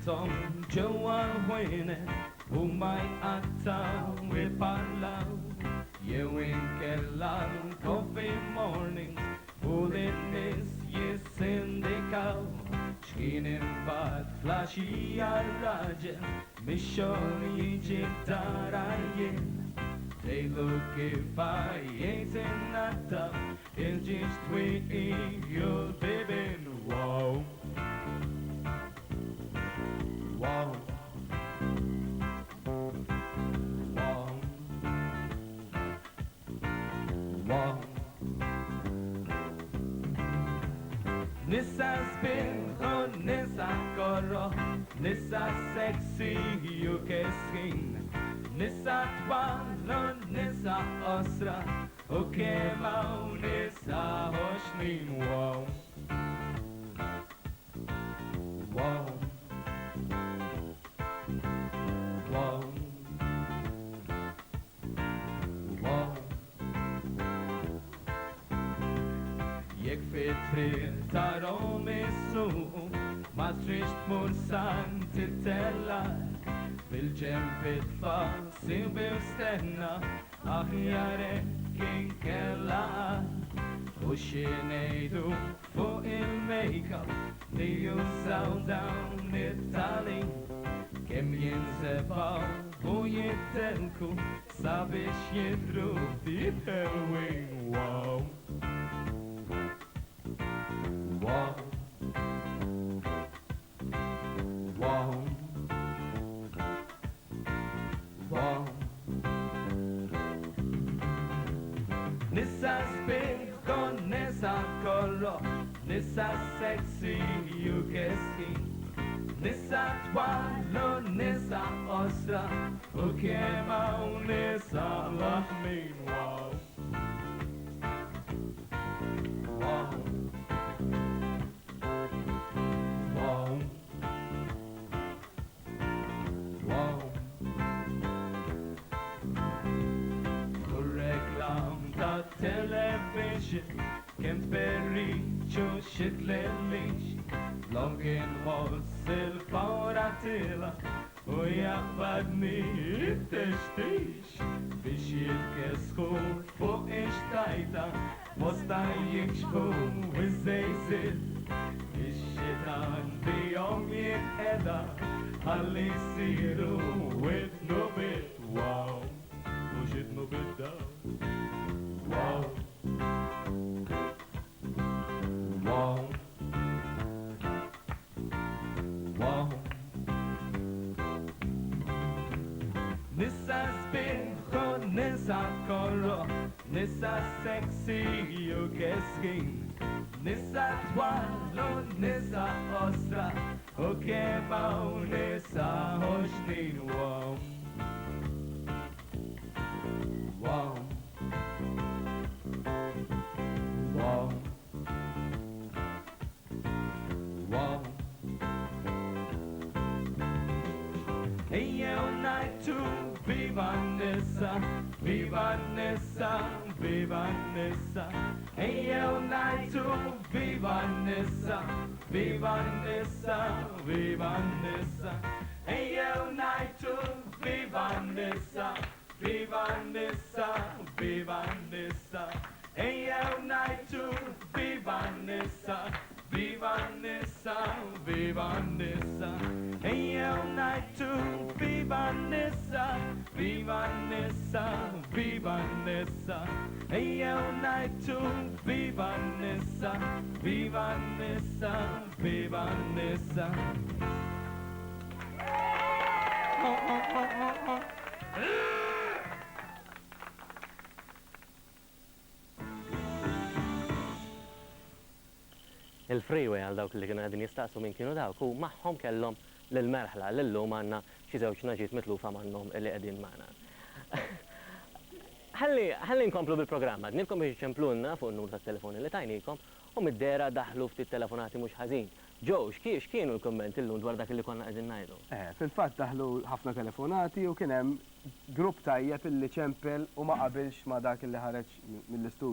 Tom ġewwa ħwienet huma jqattaw iparlaw jew inkella coffee morning u lin-nies jissindikaw x'kien imbagħad flaxija r-raġel mix-xogħol jiġi tara jien They look if I ain't in that tough It's just tweety you'll baby Wow Wow Wow Wow Nissa spinħu, nissa korro Nissa sexy you keskin Nissa tballu, nissa osra U kemaw nissa hoxnin Wow Wow Wow Wow Jek fit-triq tarom is-suq Ma trix tmur san titella Bil-ġemp it-fassi bil-stenna Aħjarek kien kella U xinejdu fuq il-make-up Li jużaw dawn it-tali Kem jinsebaw u jittelku Sabiex jidru ftit Halloween Wow Wow Wow Wow Nissa spinħu, nissa korro Nissa sexy you keskin Nissa twallu, nissa osra U kemaw nissa laħmin Wow Wow Wow Wow Reklam ta' television Kem tberriċu xitlellix Longin ħoss il-fawra tila U jaffadni it-teċtix Biex jitkesħu fuq ix-tajta Posta jikxħu iż-żejżil Ix-xitan bijom jitqeda Għalli siru widnu bit Wow U xidnu bid-da Wow Wow Wow Nissa spinħu, nissa korro Nissa sexy u keskin Nissa twallu, nissa ostra U kemaw nissa hoxnin Wow Wow Wow Wow Ejjew najtu viva nissa Viva nissa, viva nissa Ejjew najtu viva nissa Viva nissa, viva nissa Ejjew najtu viva nissa Viva nissa, viva nissa Ejjew najtu viva nissa Viva nissa, viva nissa Ejjew najtu viva nissa Viva nissa, viva nissa Ejjew najtu viva nissa Viva nissa, viva nissa Il-freeway għal dawk li kienu għadin jistaqsu minn kienu dawk u maħħom kellhom l-merħla l-lum għanna xi żewġ naġiet mitlufa mannhom li qegħdin magħna. Ħalli nkomplu bil-programma, nilkom biex ċemplunna fuq n-nur tat-telefoni li tajnikom u mid-dera daħlu ftit telefonati mhux ħażin. Joe, x'kienu l-kummenti llum dwar dak li konna qegħdin ngħidu? Fil-fatt daħlu ħafna telefonati u kien hemm grupp tajjeb illi ċempel u ma qabilx ma dak li ħareġ mill-istudju.